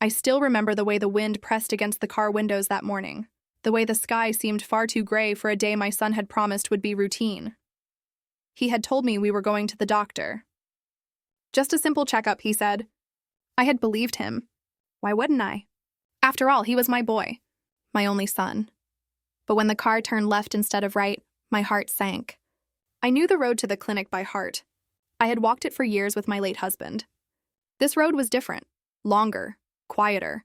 I still remember the way the wind pressed against the car windows that morning, the way the sky seemed far too gray for a day my son had promised would be routine. He had told me we were going to the doctor. Just a simple checkup, he said. I had believed him. Why wouldn't I? After all, he was my boy, my only son. But when the car turned left instead of right, my heart sank. I knew the road to the clinic by heart. I had walked it for years with my late husband. This road was different, longer, quieter,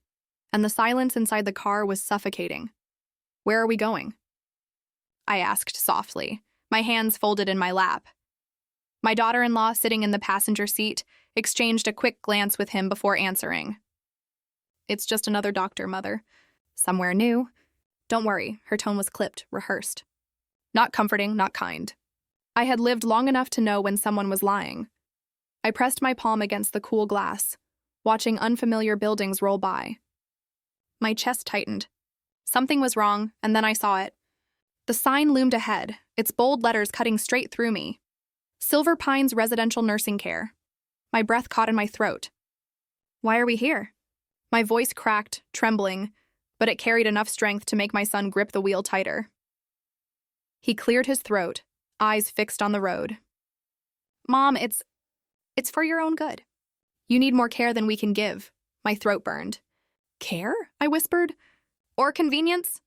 and the silence inside the car was suffocating. Where are we going? I asked softly, my hands folded in my lap. My daughter-in-law, sitting in the passenger seat, exchanged a quick glance with him before answering. It's just another doctor, Mother. Somewhere new. Don't worry, her tone was clipped, rehearsed. Not comforting, not kind. I had lived long enough to know when someone was lying. I pressed my palm against the cool glass, watching unfamiliar buildings roll by. My chest tightened. Something was wrong, and then I saw it. The sign loomed ahead, its bold letters cutting straight through me. Silver Pines Residential Nursing Care. My breath caught in my throat. Why are we here? My voice cracked, trembling, but it carried enough strength to make my son grip the wheel tighter. He cleared his throat, eyes fixed on the road. Mom, it's for your own good. You need more care than we can give. My throat burned. Care? I whispered. Or convenience?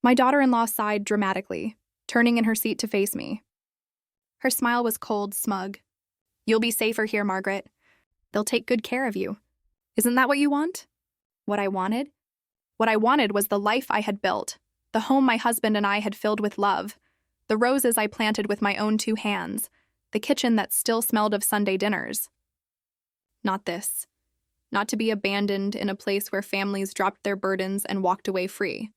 My daughter-in-law sighed dramatically, turning in her seat to face me. Her smile was cold, smug. You'll be safer here, Margaret. They'll take good care of you. Isn't that what you want? What I wanted? What I wanted was the life I had built, the home my husband and I had filled with love, the roses I planted with my own 2 hands, the kitchen that still smelled of Sunday dinners. Not this. Not to be abandoned in a place where families dropped their burdens and walked away free.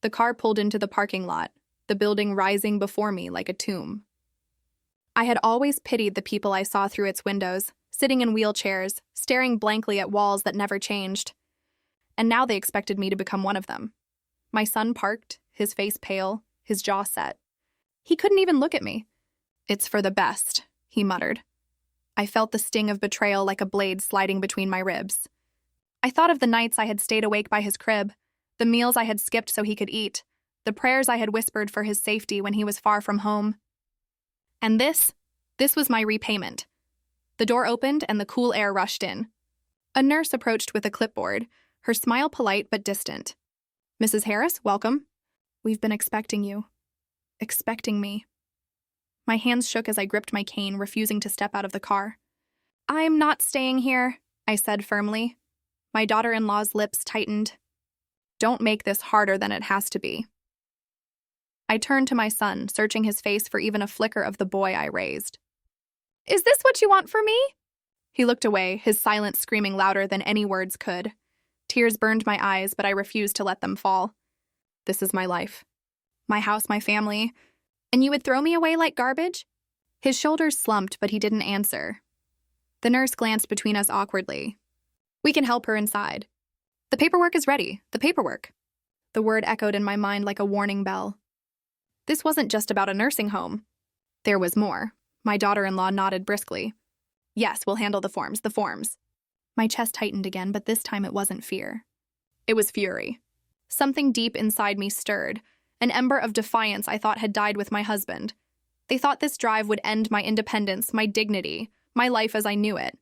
The car pulled into the parking lot, the building rising before me like a tomb. I had always pitied the people I saw through its windows, sitting in wheelchairs, staring blankly at walls that never changed. And now they expected me to become one of them. My son parked, his face pale, his jaw set. He couldn't even look at me. It's for the best, he muttered. I felt the sting of betrayal like a blade sliding between my ribs. I thought of the nights I had stayed awake by his crib, the meals I had skipped so he could eat, the prayers I had whispered for his safety when he was far from home. And this was my repayment. The door opened and the cool air rushed in. A nurse approached with a clipboard, her smile polite but distant. Mrs. Harris, welcome. We've been expecting you. Expecting me. My hands shook as I gripped my cane, refusing to step out of the car. I'm not staying here, I said firmly. My daughter-in-law's lips tightened. Don't make this harder than it has to be. I turned to my son, searching his face for even a flicker of the boy I raised. Is this what you want for me? He looked away, his silence screaming louder than any words could. Tears burned my eyes, but I refused to let them fall. This is my life. My house, my family. And you would throw me away like garbage? His shoulders slumped, but he didn't answer. The nurse glanced between us awkwardly. We can help her inside. The paperwork is ready. The paperwork. The word echoed in my mind like a warning bell. This wasn't just about a nursing home. There was more. My daughter-in-law nodded briskly. Yes, we'll handle the forms. My chest tightened again, but this time it wasn't fear. It was fury. Something deep inside me stirred, an ember of defiance I thought had died with my husband. They thought this drive would end my independence, my dignity, my life as I knew it.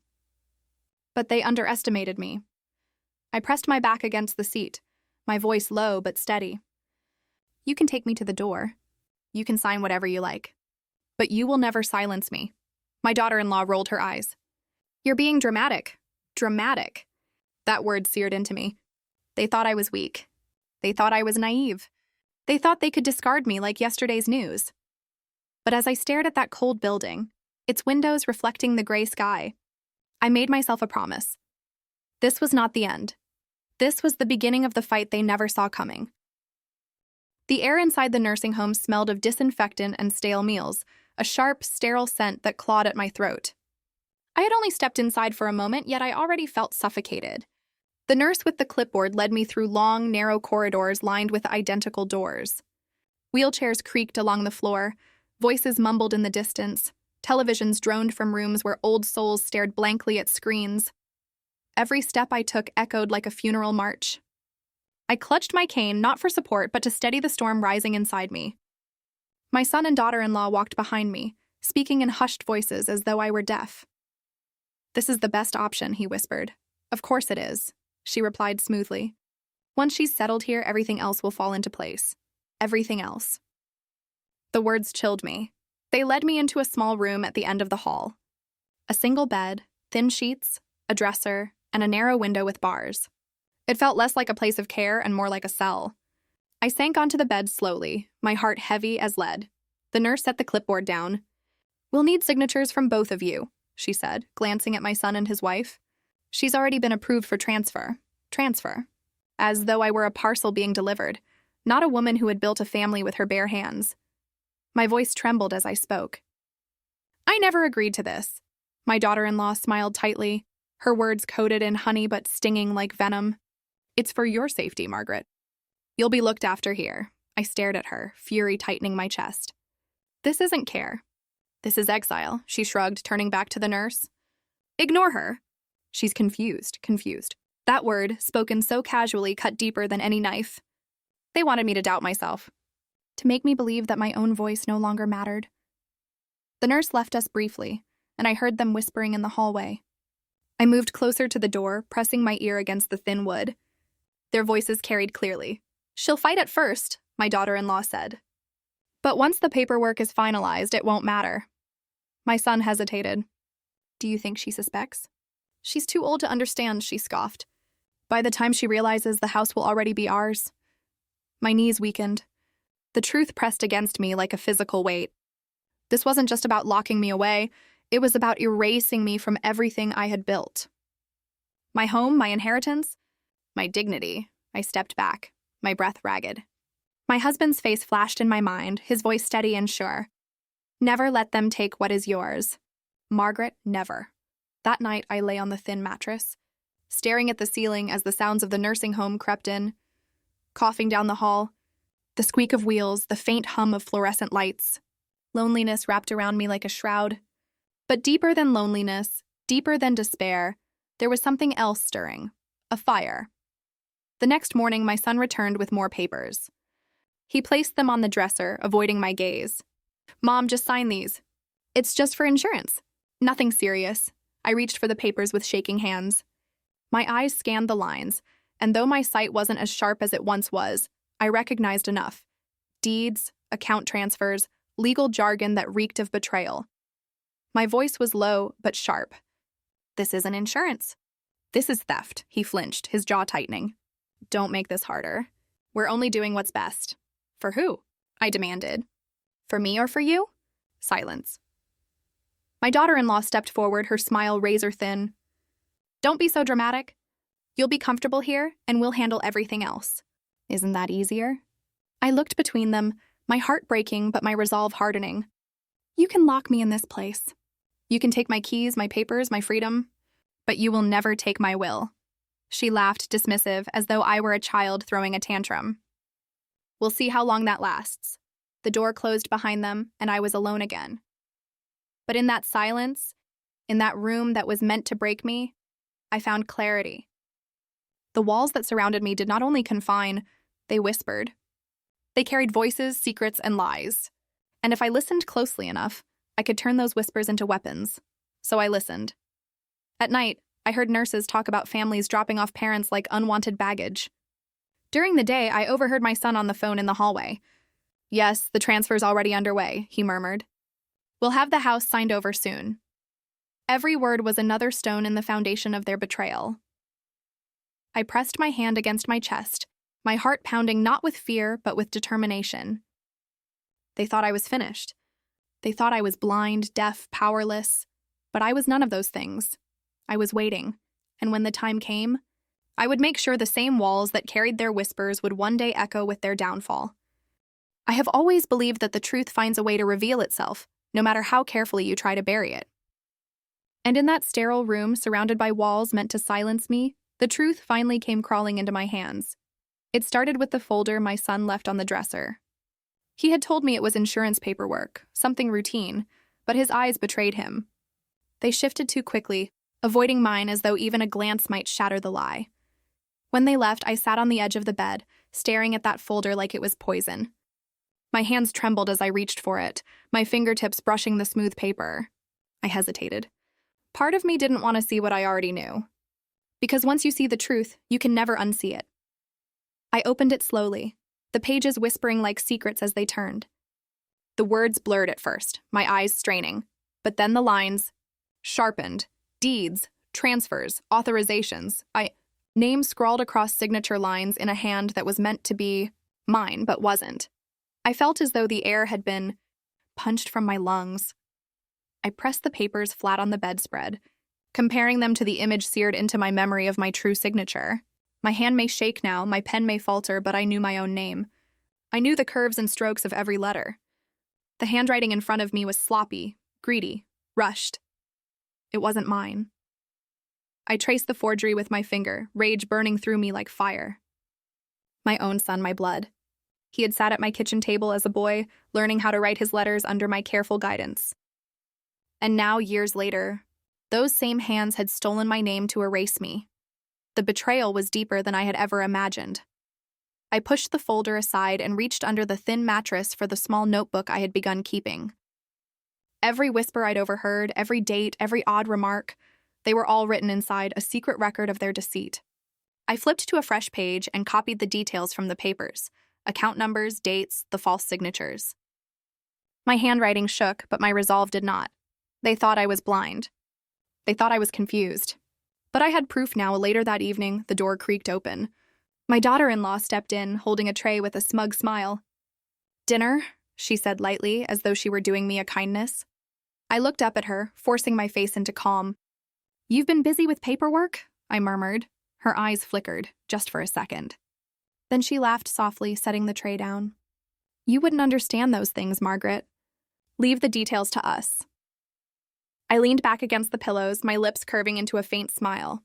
But they underestimated me. I pressed my back against the seat, my voice low but steady. You can take me to the door. You can sign whatever you like. But you will never silence me. My daughter-in-law rolled her eyes. You're being dramatic. Dramatic. That word seared into me. They thought I was weak. They thought I was naive. They thought they could discard me like yesterday's news. But as I stared at that cold building, its windows reflecting the gray sky, I made myself a promise. This was not the end. This was the beginning of the fight they never saw coming. The air inside the nursing home smelled of disinfectant and stale meals, a sharp, sterile scent that clawed at my throat. I had only stepped inside for a moment, yet I already felt suffocated. The nurse with the clipboard led me through long, narrow corridors lined with identical doors. Wheelchairs creaked along the floor, voices mumbled in the distance, televisions droned from rooms where old souls stared blankly at screens. Every step I took echoed like a funeral march. I clutched my cane, not for support, but to steady the storm rising inside me. My son and daughter-in-law walked behind me, speaking in hushed voices as though I were deaf. "This is the best option," he whispered. "Of course it is," she replied smoothly. "Once she's settled here, everything else will fall into place. Everything else." The words chilled me. They led me into a small room at the end of the hall. A single bed, thin sheets, a dresser, and a narrow window with bars. It felt less like a place of care and more like a cell. I sank onto the bed slowly, my heart heavy as lead. The nurse set the clipboard down. "We'll need signatures from both of you," she said, glancing at my son and his wife. "She's already been approved for transfer." Transfer. As though I were a parcel being delivered, not a woman who had built a family with her bare hands. My voice trembled as I spoke. "I never agreed to this." My daughter-in-law smiled tightly, her words coated in honey but stinging like venom. "It's for your safety, Margaret. You'll be looked after here." I stared at her, fury tightening my chest. "This isn't care. This is exile," she shrugged, turning back to the nurse. "Ignore her." "She's confused." That word, spoken so casually, cut deeper than any knife. They wanted me to doubt myself, to make me believe that my own voice no longer mattered. The nurse left us briefly, and I heard them whispering in the hallway. I moved closer to the door, pressing my ear against the thin wood. Their voices carried clearly. "She'll fight at first," my daughter-in-law said. "But once the paperwork is finalized, it won't matter." My son hesitated. "Do you think she suspects?" "She's too old to understand," she scoffed. "By the time she realizes, the house will already be ours." My knees weakened. The truth pressed against me like a physical weight. This wasn't just about locking me away. It was about erasing me from everything I had built. My home, my inheritance, my dignity. I stepped back, my breath ragged. My husband's face flashed in my mind, his voice steady and sure. "Never let them take what is yours. Margaret, never." That night, I lay on the thin mattress, staring at the ceiling as the sounds of the nursing home crept in, coughing down the hall, the squeak of wheels, the faint hum of fluorescent lights. Loneliness wrapped around me like a shroud. But deeper than loneliness, deeper than despair, there was something else stirring, a fire. The next morning, my son returned with more papers. He placed them on the dresser, avoiding my gaze. "Mom, just sign these. It's just for insurance. Nothing serious." I reached for the papers with shaking hands. My eyes scanned the lines, and though my sight wasn't as sharp as it once was, I recognized enough. Deeds, account transfers, legal jargon that reeked of betrayal. My voice was low but sharp. "This isn't insurance. This is theft," he flinched, his jaw tightening. "Don't make this harder. We're only doing what's best." "For who?" I demanded. "For me or for you?" Silence. My daughter-in-law stepped forward, her smile razor-thin. "Don't be so dramatic. You'll be comfortable here, and we'll handle everything else." "Isn't that easier?" I looked between them, my heart breaking but my resolve hardening. "You can lock me in this place. You can take my keys, my papers, my freedom. But you will never take my will." She laughed, dismissive, as though I were a child throwing a tantrum. "We'll see how long that lasts." The door closed behind them, and I was alone again. But in that silence, in that room that was meant to break me, I found clarity. The walls that surrounded me did not only confine, they whispered. They carried voices, secrets, and lies. And if I listened closely enough, I could turn those whispers into weapons. So I listened. At night, I heard nurses talk about families dropping off parents like unwanted baggage. During the day, I overheard my son on the phone in the hallway. "Yes, the transfer's already underway," he murmured. "We'll have the house signed over soon." Every word was another stone in the foundation of their betrayal. I pressed my hand against my chest, my heart pounding not with fear but with determination. They thought I was finished. They thought I was blind, deaf, powerless. But I was none of those things. I was waiting, and when the time came, I would make sure the same walls that carried their whispers would one day echo with their downfall. I have always believed that the truth finds a way to reveal itself, no matter how carefully you try to bury it. And in that sterile room surrounded by walls meant to silence me, the truth finally came crawling into my hands. It started with the folder my son left on the dresser. He had told me it was insurance paperwork, something routine, but his eyes betrayed him. They shifted too quickly, avoiding mine as though even a glance might shatter the lie. When they left, I sat on the edge of the bed, staring at that folder like it was poison. My hands trembled as I reached for it, my fingertips brushing the smooth paper. I hesitated. Part of me didn't want to see what I already knew. Because once you see the truth, you can never unsee it. I opened it slowly, the pages whispering like secrets as they turned. The words blurred at first, my eyes straining, but then the lines sharpened. Deeds, transfers, authorizations. Names scrawled across signature lines in a hand that was meant to be mine, but wasn't. I felt as though the air had been punched from my lungs. I pressed the papers flat on the bedspread, comparing them to the image seared into my memory of my true signature. My hand may shake now, my pen may falter, but I knew my own name. I knew the curves and strokes of every letter. The handwriting in front of me was sloppy, greedy, rushed. It wasn't mine. I traced the forgery with my finger, rage burning through me like fire. My own son, my blood. He had sat at my kitchen table as a boy, learning how to write his letters under my careful guidance. And now, years later, those same hands had stolen my name to erase me. The betrayal was deeper than I had ever imagined. I pushed the folder aside and reached under the thin mattress for the small notebook I had begun keeping. Every whisper I'd overheard, every date, every odd remark, they were all written inside a secret record of their deceit. I flipped to a fresh page and copied the details from the papers, account numbers, dates, the false signatures. My handwriting shook, but my resolve did not. They thought I was blind. They thought I was confused. But I had proof now. Later that evening, the door creaked open. My daughter-in-law stepped in, holding a tray with a smug smile. "Dinner?" she said lightly, as though she were doing me a kindness. I looked up at her, forcing my face into calm. "You've been busy with paperwork?" I murmured. Her eyes flickered, just for a second. Then she laughed softly, setting the tray down. "You wouldn't understand those things, Margaret. Leave the details to us." I leaned back against the pillows, my lips curving into a faint smile.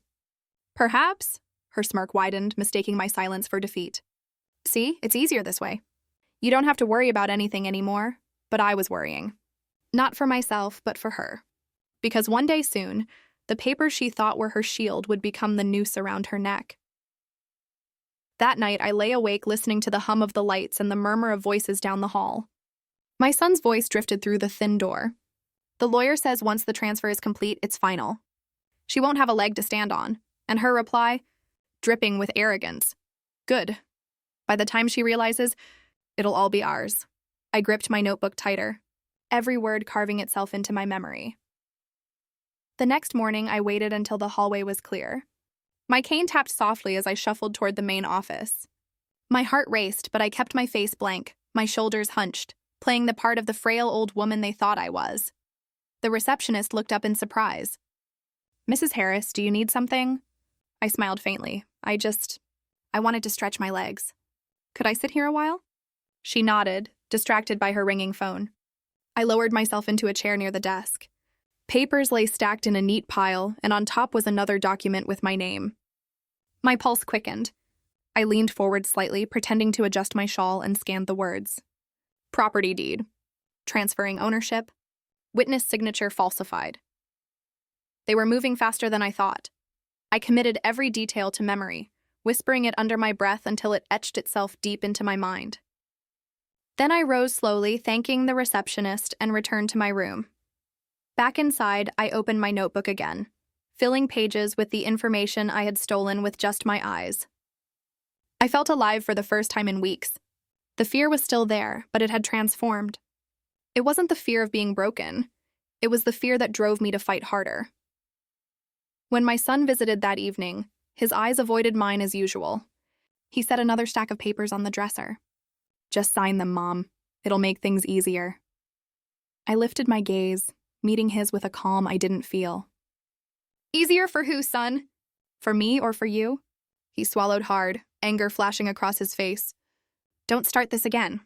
"Perhaps?" Her smirk widened, mistaking my silence for defeat. "See, it's easier this way. You don't have to worry about anything anymore." But I was worrying. Not for myself, but for her. Because one day soon, the papers she thought were her shield would become the noose around her neck. That night, I lay awake listening to the hum of the lights and the murmur of voices down the hall. My son's voice drifted through the thin door. "The lawyer says once the transfer is complete, it's final. She won't have a leg to stand on." And her reply, dripping with arrogance, "Good. By the time she realizes, it'll all be ours." I gripped my notebook tighter, every word carving itself into my memory. The next morning, I waited until the hallway was clear. My cane tapped softly as I shuffled toward the main office. My heart raced, but I kept my face blank, my shoulders hunched, playing the part of the frail old woman they thought I was. The receptionist looked up in surprise. "Mrs. Harris, do you need something?" I smiled faintly. I wanted to stretch my legs. "Could I sit here a while?" She nodded, distracted by her ringing phone. I lowered myself into a chair near the desk. Papers lay stacked in a neat pile, and on top was another document with my name. My pulse quickened. I leaned forward slightly, pretending to adjust my shawl, and scanned the words. Property deed. Transferring ownership. Witness signature falsified. They were moving faster than I thought. I committed every detail to memory, whispering it under my breath until it etched itself deep into my mind. Then I rose slowly, thanking the receptionist, and returned to my room. Back inside, I opened my notebook again, filling pages with the information I had stolen with just my eyes. I felt alive for the first time in weeks. The fear was still there, but it had transformed. It wasn't the fear of being broken. It was the fear that drove me to fight harder. When my son visited that evening, his eyes avoided mine as usual. He set another stack of papers on the dresser. "Just sign them, Mom. It'll make things easier." I lifted my gaze, meeting his with a calm I didn't feel. "Easier for who, son? For me or for you?" He swallowed hard, anger flashing across his face. "Don't start this again."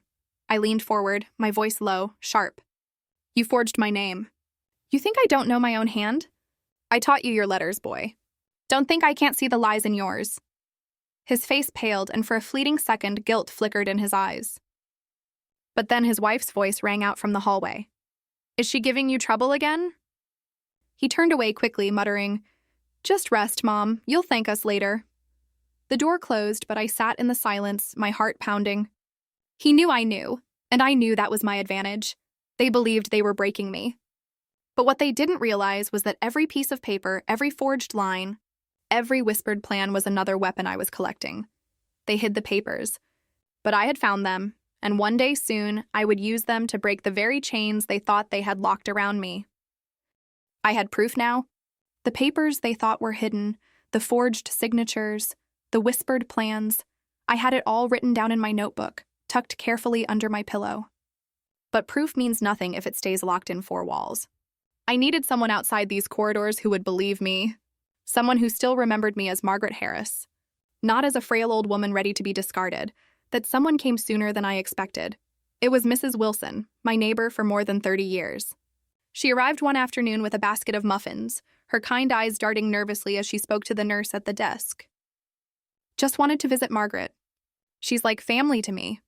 I leaned forward, my voice low, sharp. "You forged my name. You think I don't know my own hand? I taught you your letters, boy. Don't think I can't see the lies in yours." His face paled, and for a fleeting second, guilt flickered in his eyes. But then his wife's voice rang out from the hallway. "Is she giving you trouble again?" He turned away quickly, muttering, Just rest, Mom. You'll thank us later. The door closed, but I sat in the silence, my heart pounding. He knew I knew, and I knew that was my advantage. They believed they were breaking me. But what they didn't realize was that every piece of paper, every forged line, every whispered plan was another weapon I was collecting. They hid the papers, but I had found them, and one day soon I would use them to break the very chains they thought they had locked around me. I had proof now. The papers they thought were hidden, the forged signatures, the whispered plans. I had it all written down in my notebook, tucked carefully under my pillow. But proof means nothing if it stays locked in four walls. I needed someone outside these corridors who would believe me. Someone who still remembered me as Margaret Harris. Not as a frail old woman ready to be discarded. That someone came sooner than I expected. It was Mrs. Wilson, my neighbor for more than 30 years. She arrived one afternoon with a basket of muffins, her kind eyes darting nervously as she spoke to the nurse at the desk. Just wanted to visit Margaret. She's like family to me.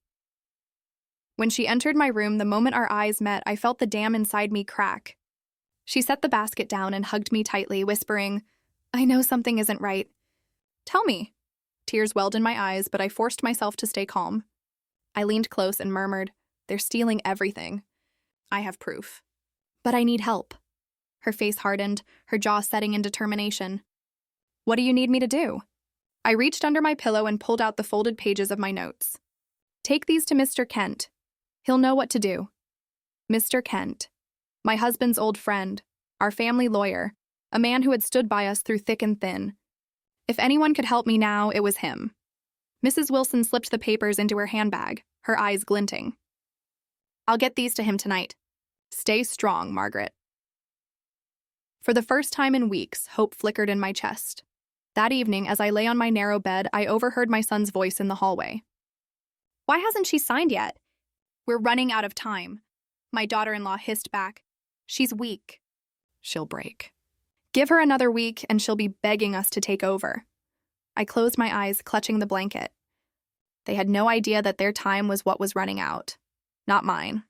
When she entered my room, the moment our eyes met, I felt the dam inside me crack. She set the basket down and hugged me tightly, whispering, "I know something isn't right. Tell me." Tears welled in my eyes, but I forced myself to stay calm. I leaned close and murmured, "They're stealing everything. I have proof. But I need help." Her face hardened, her jaw setting in determination. "What do you need me to do?" I reached under my pillow and pulled out the folded pages of my notes. "Take these to Mr. Kent. He'll know what to do." Mr. Kent. My husband's old friend, our family lawyer, a man who had stood by us through thick and thin. If anyone could help me now, it was him. Mrs. Wilson slipped the papers into her handbag, her eyes glinting. "I'll get these to him tonight. Stay strong, Margaret." For the first time in weeks, hope flickered in my chest. That evening, as I lay on my narrow bed, I overheard my son's voice in the hallway. "Why hasn't she signed yet?" "We're running out of time," my daughter-in-law hissed back. "She's weak." "She'll break. Give her another week and she'll be begging us to take over." I closed my eyes, clutching the blanket. They had no idea that their time was what was running out. Not mine.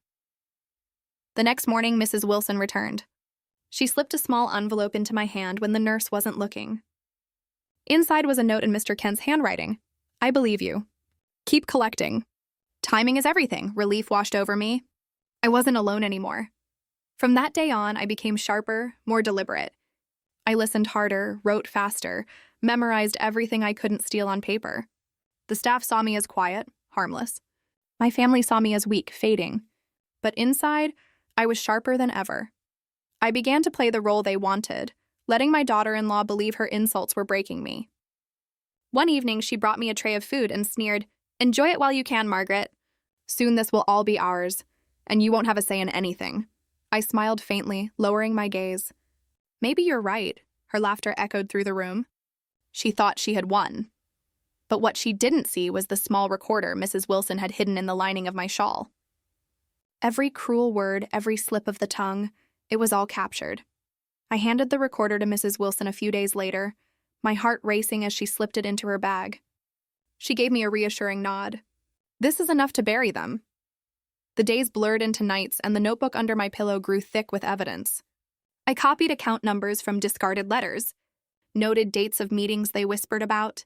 The next morning, Mrs. Wilson returned. She slipped a small envelope into my hand when the nurse wasn't looking. Inside was a note in Mr. Kent's handwriting. "I believe you. Keep collecting. Timing is everything." Relief washed over me. I wasn't alone anymore. From that day on, I became sharper, more deliberate. I listened harder, wrote faster, memorized everything I couldn't steal on paper. The staff saw me as quiet, harmless. My family saw me as weak, fading. But inside, I was sharper than ever. I began to play the role they wanted, letting my daughter-in-law believe her insults were breaking me. One evening, she brought me a tray of food and sneered, "Enjoy it while you can, Margaret. Soon this will all be ours, and you won't have a say in anything." I smiled faintly, lowering my gaze. "Maybe you're right," her laughter echoed through the room. She thought she had won. But what she didn't see was the small recorder Mrs. Wilson had hidden in the lining of my shawl. Every cruel word, every slip of the tongue, it was all captured. I handed the recorder to Mrs. Wilson a few days later, my heart racing as she slipped it into her bag. She gave me a reassuring nod. "This is enough to bury them." The days blurred into nights, and the notebook under my pillow grew thick with evidence. I copied account numbers from discarded letters, noted dates of meetings they whispered about,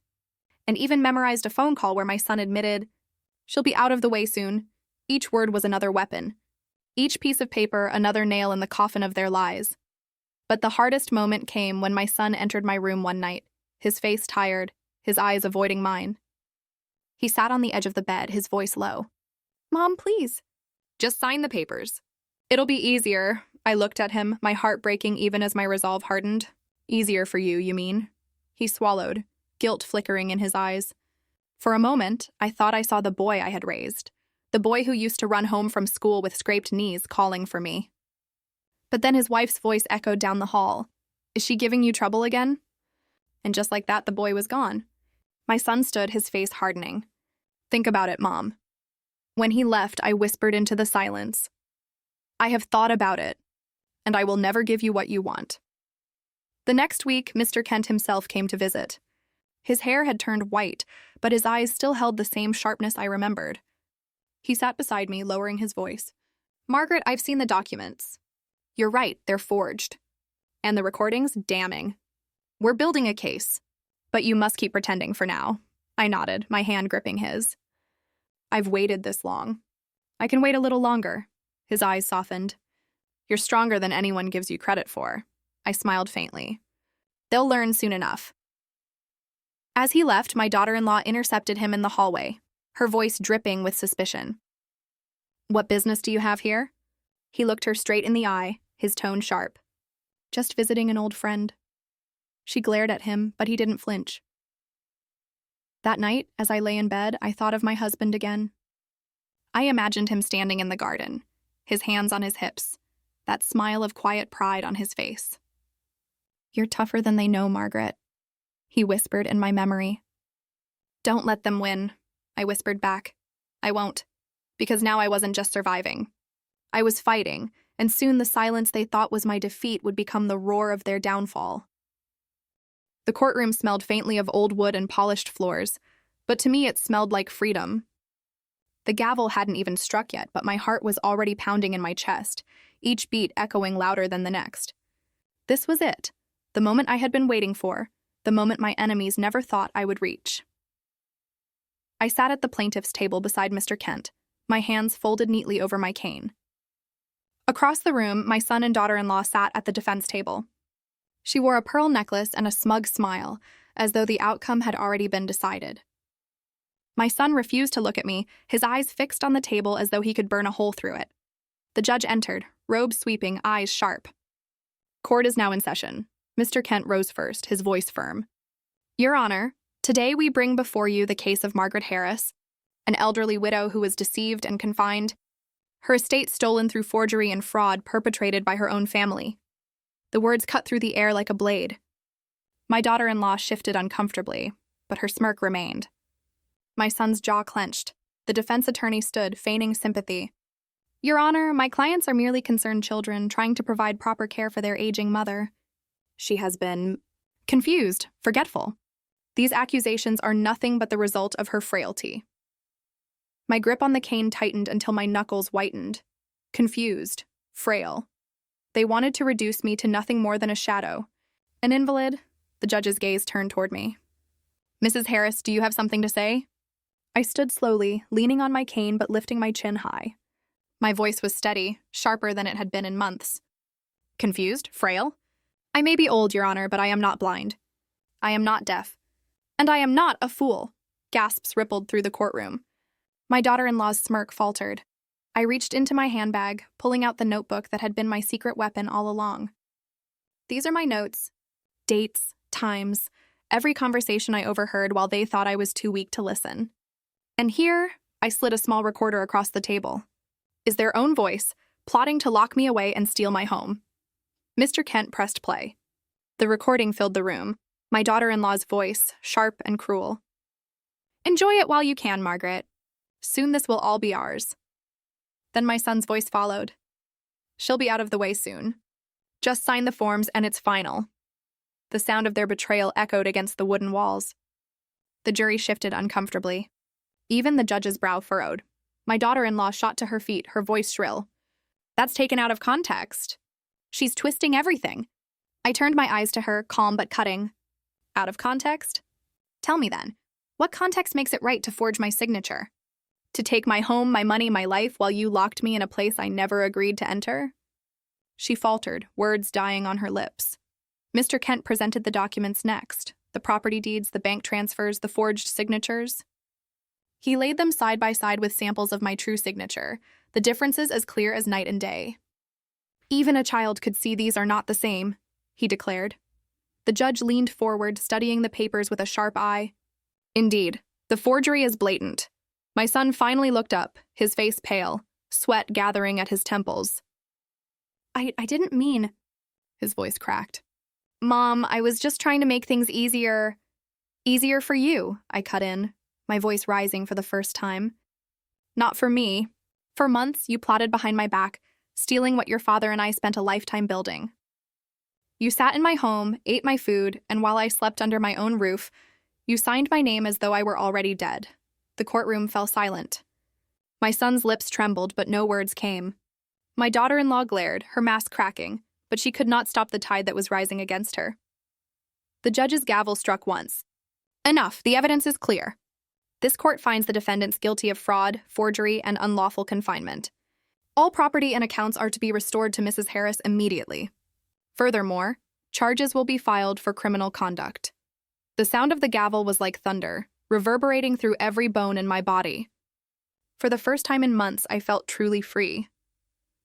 and even memorized a phone call where my son admitted, "She'll be out of the way soon." Each word was another weapon. Each piece of paper another nail in the coffin of their lies. But the hardest moment came when my son entered my room one night, his face tired, his eyes avoiding mine. He sat on the edge of the bed, his voice low. "Mom, please. Just sign the papers. It'll be easier." I looked at him, my heart breaking even as my resolve hardened. "Easier for you, you mean?" He swallowed, guilt flickering in his eyes. For a moment, I thought I saw the boy I had raised, the boy who used to run home from school with scraped knees, calling for me. But then his wife's voice echoed down the hall. "Is she giving you trouble again?" And just like that, the boy was gone. My son stood, his face hardening. "Think about it, Mom." When he left, I whispered into the silence, "I have thought about it, and I will never give you what you want." The next week, Mr. Kent himself came to visit. His hair had turned white, but his eyes still held the same sharpness I remembered. He sat beside me, lowering his voice. "Margaret, I've seen the documents. You're right, they're forged. And the recordings, damning. We're building a case, but you must keep pretending for now. I nodded, my hand gripping his. I've waited this long. I can wait a little longer. His eyes softened. You're stronger than anyone gives you credit for. I smiled faintly. They'll learn soon enough. As he left, my daughter-in-law intercepted him in the hallway, her voice dripping with suspicion. What business do you have here? He looked her straight in the eye, his tone sharp. Just visiting an old friend. She glared at him, but he didn't flinch. That night, as I lay in bed, I thought of my husband again. I imagined him standing in the garden, his hands on his hips, that smile of quiet pride on his face. You're tougher than they know, Margaret, he whispered in my memory. Don't let them win, I whispered back. I won't, because now I wasn't just surviving. I was fighting, and soon the silence they thought was my defeat would become the roar of their downfall. The courtroom smelled faintly of old wood and polished floors, but to me it smelled like freedom. The gavel hadn't even struck yet, but my heart was already pounding in my chest, each beat echoing louder than the next. This was it, the moment I had been waiting for, the moment my enemies never thought I would reach. I sat at the plaintiff's table beside Mr. Kent, my hands folded neatly over my cane. Across the room, my son and daughter-in-law sat at the defense table. She wore a pearl necklace and a smug smile, as though the outcome had already been decided. My son refused to look at me, his eyes fixed on the table as though he could burn a hole through it. The judge entered, robes sweeping, eyes sharp. Court is now in session. Mr. Kent rose first, his voice firm. Your Honor, today we bring before you the case of Margaret Harris, an elderly widow who was deceived and confined, her estate stolen through forgery and fraud perpetrated by her own family. The words cut through the air like a blade. My daughter-in-law shifted uncomfortably, but her smirk remained. My son's jaw clenched. The defense attorney stood, feigning sympathy. Your Honor, my clients are merely concerned children trying to provide proper care for their aging mother. She has been confused, forgetful. These accusations are nothing but the result of her frailty. My grip on the cane tightened until my knuckles whitened. Confused, frail. They wanted to reduce me to nothing more than a shadow. An invalid? The judge's gaze turned toward me. Mrs. Harris, do you have something to say? I stood slowly, leaning on my cane but lifting my chin high. My voice was steady, sharper than it had been in months. Confused? Frail? I may be old, Your Honor, but I am not blind. I am not deaf. And I am not a fool. Gasps rippled through the courtroom. My daughter-in-law's smirk faltered. I reached into my handbag, pulling out the notebook that had been my secret weapon all along. These are my notes. Dates, times, every conversation I overheard while they thought I was too weak to listen. And here, I slid a small recorder across the table. Is their own voice, plotting to lock me away and steal my home. Mr. Kent pressed play. The recording filled the room, my daughter-in-law's voice, sharp and cruel. Enjoy it while you can, Margaret. Soon this will all be ours. Then my son's voice followed. She'll be out of the way soon. Just sign the forms and it's final. The sound of their betrayal echoed against the wooden walls. The jury shifted uncomfortably. Even the judge's brow furrowed. My daughter-in-law shot to her feet, her voice shrill. That's taken out of context. She's twisting everything. I turned my eyes to her, calm but cutting. Out of context? Tell me then, what context makes it right to forge my signature? To take my home, my money, my life, while you locked me in a place I never agreed to enter? She faltered, words dying on her lips. Mr. Kent presented the documents next, the property deeds, the bank transfers, the forged signatures. He laid them side by side with samples of my true signature, the differences as clear as night and day. Even a child could see these are not the same, he declared. The judge leaned forward, studying the papers with a sharp eye. Indeed, the forgery is blatant. My son finally looked up, his face pale, sweat gathering at his temples. I didn't mean... His voice cracked. Mom, I was just trying to make things easier. Easier for you, I cut in, my voice rising for the first time. Not for me. For months, you plotted behind my back, stealing what your father and I spent a lifetime building. You sat in my home, ate my food, and while I slept under my own roof, you signed my name as though I were already dead. The courtroom fell silent. My son's lips trembled, but no words came. My daughter-in-law glared, her mask cracking, but she could not stop the tide that was rising against her. The judge's gavel struck once. Enough, the evidence is clear. This court finds the defendants guilty of fraud, forgery, and unlawful confinement. All property and accounts are to be restored to Mrs. Harris immediately. Furthermore, charges will be filed for criminal conduct. The sound of the gavel was like thunder, reverberating through every bone in my body. For the first time in months, I felt truly free.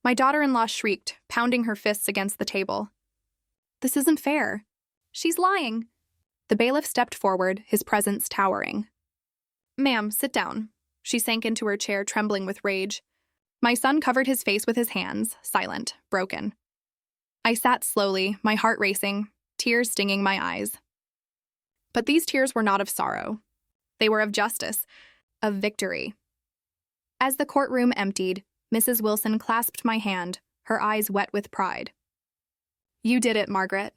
My daughter-in-law shrieked, pounding her fists against the table. "This isn't fair. She's lying." The bailiff stepped forward, his presence towering. "Ma'am, sit down." She sank into her chair, trembling with rage. My son covered his face with his hands, silent, broken. I sat slowly, my heart racing, tears stinging my eyes. But these tears were not of sorrow. They were of justice, of victory. As the courtroom emptied, Mrs. Wilson clasped my hand, her eyes wet with pride. "You did it, Margaret.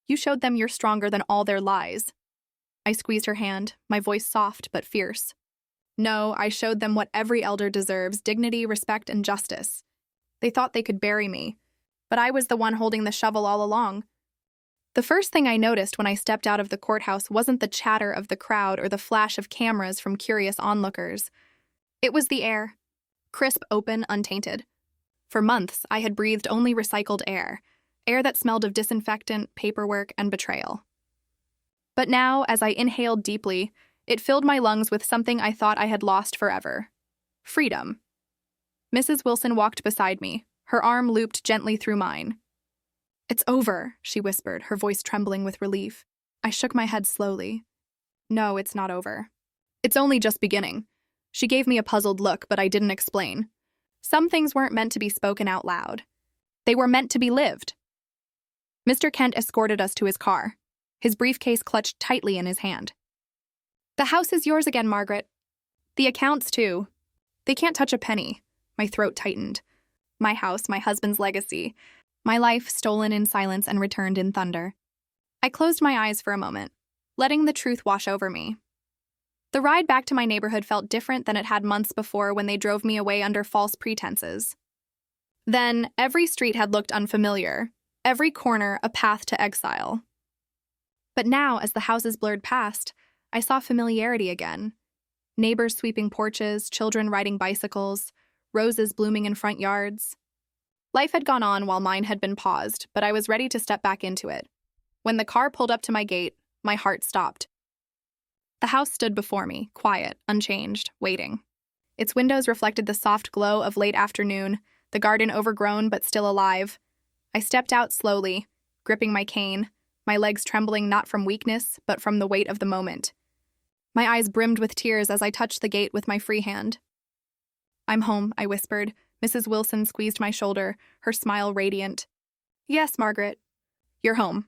You showed them you're stronger than all their lies." I squeezed her hand, my voice soft but fierce. "No, I showed them what every elder deserves: dignity, respect, and justice. They thought they could bury me, but I was the one holding the shovel all along." The first thing I noticed when I stepped out of the courthouse wasn't the chatter of the crowd or the flash of cameras from curious onlookers. It was the air. Crisp, open, untainted. For months, I had breathed only recycled air that smelled of disinfectant, paperwork, and betrayal. But now, as I inhaled deeply, it filled my lungs with something I thought I had lost forever: freedom. Mrs. Wilson walked beside me, her arm looped gently through mine. "It's over," she whispered, her voice trembling with relief. I shook my head slowly. "No, it's not over. It's only just beginning." She gave me a puzzled look, but I didn't explain. Some things weren't meant to be spoken out loud. They were meant to be lived. Mr. Kent escorted us to his car, his briefcase clutched tightly in his hand. "The house is yours again, Margaret. The accounts, too. They can't touch a penny." My throat tightened. My house, my husband's legacy. My life stolen in silence and returned in thunder. I closed my eyes for a moment, letting the truth wash over me. The ride back to my neighborhood felt different than it had months before when they drove me away under false pretenses. Then, every street had looked unfamiliar, every corner a path to exile. But now, as the houses blurred past, I saw familiarity again. Neighbors sweeping porches, children riding bicycles, roses blooming in front yards. Life had gone on while mine had been paused, but I was ready to step back into it. When the car pulled up to my gate, my heart stopped. The house stood before me, quiet, unchanged, waiting. Its windows reflected the soft glow of late afternoon, the garden overgrown but still alive. I stepped out slowly, gripping my cane, my legs trembling not from weakness, but from the weight of the moment. My eyes brimmed with tears as I touched the gate with my free hand. "I'm home," I whispered. Mrs. Wilson squeezed my shoulder, her smile radiant. "Yes, Margaret, you're home."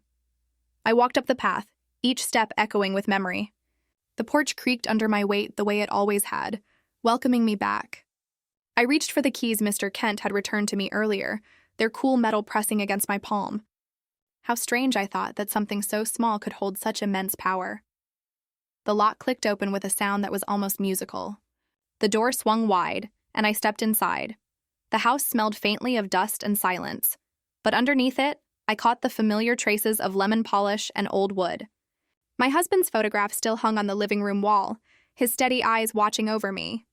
I walked up the path, each step echoing with memory. The porch creaked under my weight the way it always had, welcoming me back. I reached for the keys Mr. Kent had returned to me earlier, their cool metal pressing against my palm. How strange, I thought, that something so small could hold such immense power. The lock clicked open with a sound that was almost musical. The door swung wide, and I stepped inside. The house smelled faintly of dust and silence, but underneath it, I caught the familiar traces of lemon polish and old wood. My husband's photograph still hung on the living room wall, his steady eyes watching over me.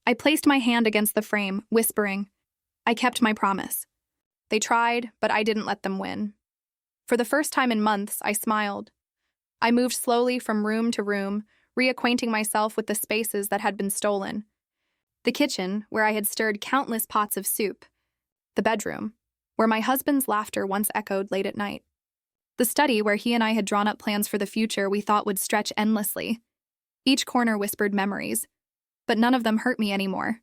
I placed my hand against the frame, whispering, "I kept my promise." They tried, but I didn't let them win. For the first time in months, I smiled. I moved slowly from room to room, reacquainting myself with the spaces that had been stolen. The kitchen, where I had stirred countless pots of soup. The bedroom, where my husband's laughter once echoed late at night. The study, where he and I had drawn up plans for the future we thought would stretch endlessly. Each corner whispered memories, but none of them hurt me anymore.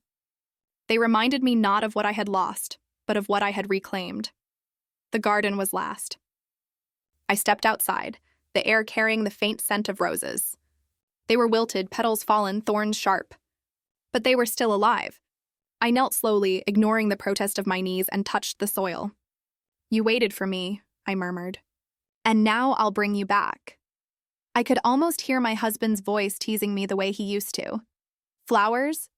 They reminded me not of what I had lost, but of what I had reclaimed. The garden was last. I stepped outside, the air carrying the faint scent of roses. They were wilted, petals fallen, thorns sharp. But they were still alive. I knelt slowly, ignoring the protest of my knees, and touched the soil. "You waited for me," I murmured. "And now I'll bring you back." I could almost hear my husband's voice teasing me the way he used to. Flowers,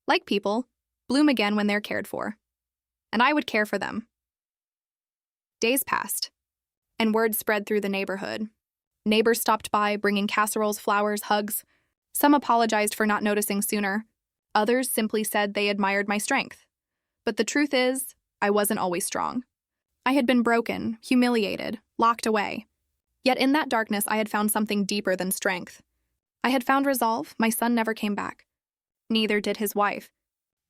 like people, bloom again when they're cared for. And I would care for them. Days passed, and word spread through the neighborhood. Neighbors stopped by, bringing casseroles, flowers, hugs. Some apologized for not noticing sooner. Others simply said they admired my strength. But the truth is, I wasn't always strong. I had been broken, humiliated, locked away. Yet in that darkness, I had found something deeper than strength. I had found resolve. My son never came back. Neither did his wife.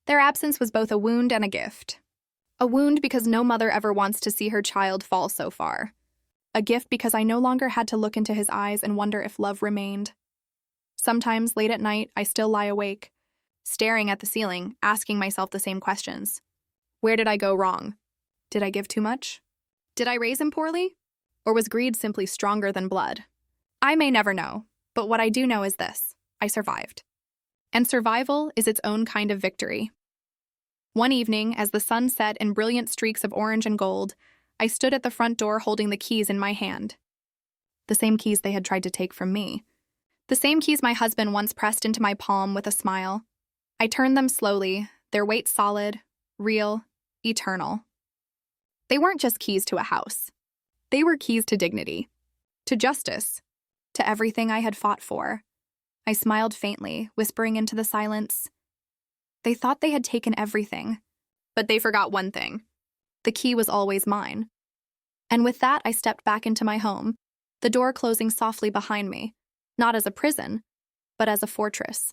Their absence was both a wound and a gift. A wound because no mother ever wants to see her child fall so far. A gift because I no longer had to look into his eyes and wonder if love remained. Sometimes, late at night, I still lie awake, staring at the ceiling, asking myself the same questions. Where did I go wrong? Did I give too much? Did I raise him poorly? Or was greed simply stronger than blood? I may never know, but what I do know is this: I survived. And survival is its own kind of victory. One evening, as the sun set in brilliant streaks of orange and gold, I stood at the front door holding the keys in my hand. The same keys they had tried to take from me. The same keys my husband once pressed into my palm with a smile. I turned them slowly, their weight solid, real, eternal. They weren't just keys to a house. They were keys to dignity, to justice, to everything I had fought for. I smiled faintly, whispering into the silence. They thought they had taken everything, but they forgot one thing. The key was always mine. And with that, I stepped back into my home, the door closing softly behind me, not as a prison, but as a fortress.